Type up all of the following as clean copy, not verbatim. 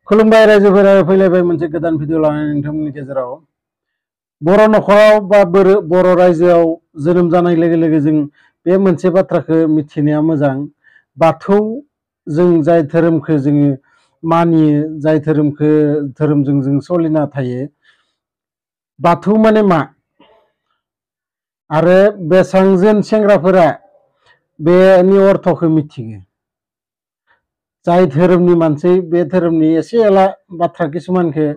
खुलुमबाय रायजोफोरा फैलायबाय मोनसे गोदान भिडिअ लानानै नोंथांमोननि गेजेराव बर' नखराव बा बर' रायजोआव जोनोम जानाय लोगो लोगो जों बे मोनसे बाथ्राखौ मिथिनाया मोजां। बाथौ जों जाय धोरोमखौ जोङो मानियो, जाय धोरोमजों जों सोलिना थायो, बाथौ माने मा आरो बेसांजोन सेंग्राफोरा बेनि अर्थखौ मिथियो। जाय धोरोमनि मानसि बे धोरोमनि एसे एला बाथ्रा किसुमानखौ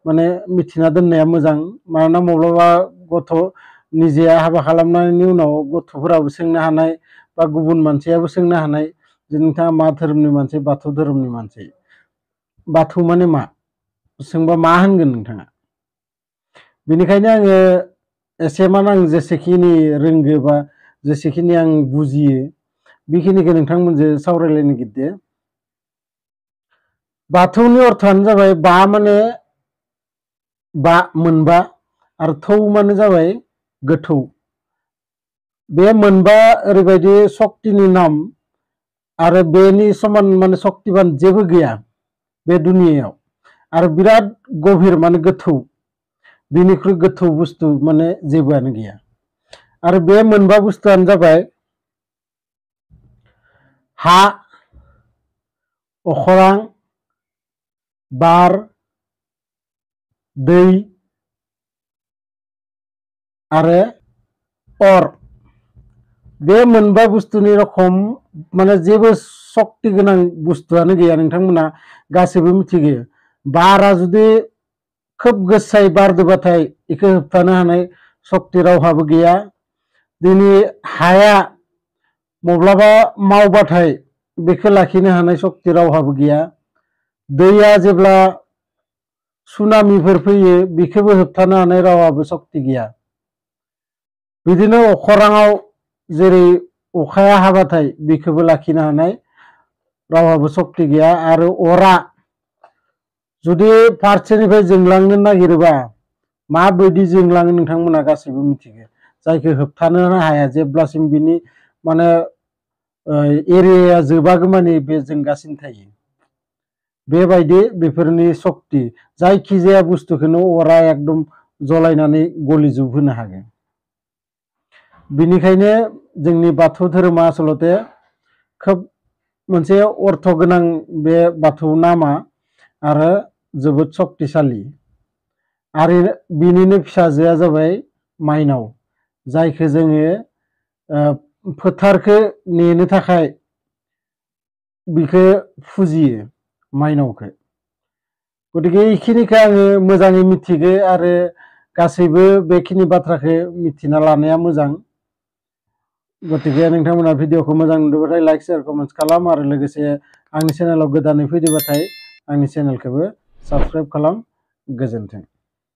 माने मिथिना दोननाया मोजां। मानोना माब्लाबा गथ' निजेया हाबा खालामनायनि उनाव गथ'फोराबो सोंनो हानाय बा गुबुन मानसियाबो सोंनो हानाय जे नोंथाङा मा धोरोमनि मानसि, बाथौ धोरोमनि मानसि। बाथौ माने मा सोंबा मा होनगोन नोंथाङा? बेनिखायनो आङो एसेमान आं जेसेखिनि रोंगो बा जेसेखिनि आं बुजियो बेखिनिखौ नोंथांमोनजों सावरायलायनो गिदो। बाथौनि अर्थआनो जाबाय बा माने बा मोनबा आरो थौ माने जाबाय गोथौ। बे मोनबा ओरैबायदि शक्तिनि नाम आरो बेनि समान माने शक्तिबान जेबो गैया बे दुनियायाव। आरो बिराद गभीर माने गोथौ, बिनिख्रुइ गोथौ बुस्थु माने जेबोआनो गैया। आरो बे मोनबा बुस्थुआनो जाबाय हा, अखरां, बार, दै आरो अर। बे मोनबा बुस्थुनि रखम माने जेबो शक्ति गोनां बुस्थुआनो गैया। नोंथांमोना गासैबो मिथिगो। बारा जुदि खोब गोसायै बारदोबाथाय बेखौ होबथानो हानाय शक्ति रावहाबो गैया। दिनै हाया माब्लाबा मावबाथाय बेखौ लाखिनो हानाय शक्ति रावहाबो गैया। दैया जेब्ला सुनामिफोर फैयो बेखौबो होबथानो हानाय रावहाबो शक्ति गैया। बिदिनो अखराङाव जेरै अखाया हाबाथाय बेखौबो लाखिनो हानाय रावहाबो शक्ति गैया। आरो अरा जुदि फारसेनिफ्राय जोंलांनो नागिरोबा माबायदि जोंलाङो नोंथांमोना गासैबो मिथिगो। जायखौ होबथानो हाया, जेब्लासिम बिनि माने एरियाया जोबागौ मानि बे जोंगासिनो थायो। बेबायदि बेफोरनि शक्ति, जायखिजाया बुस्थुखौनो अरा एकदम जलायनानै गलिजोबहोनो हागोन। बिनिखायनो जोंनि बाथौ धोरोमा आसलते खोब मोनसे अर्थ गोनां बे बाथौ नामा आरो जोबोद शक्तिशाली। आरो बिनिनो फिसाजोआ जाबाय माइनाव, जायखौ जोङो फोथारखौ नेनो थाखाय बिखौ फुजियो, माइनावखौ। गतिके बेखिनिखौ आङो मोजाङै मिथिगो आरो गासैबो बेखिनि बाथ्राखौ मिथिना लानाया मोजां। गतिके नोंथांमोना भिडिअखौ मोजां नुदोंबाथाय लाइक, शेयार, कमेन्ट्स खालाम आरो लोगोसे आंनि चेनेलाव गोदानै फैदोंबाथाय आंनि चेनेलखौबो साबस्क्राइब खालाम। गोजोन्थों।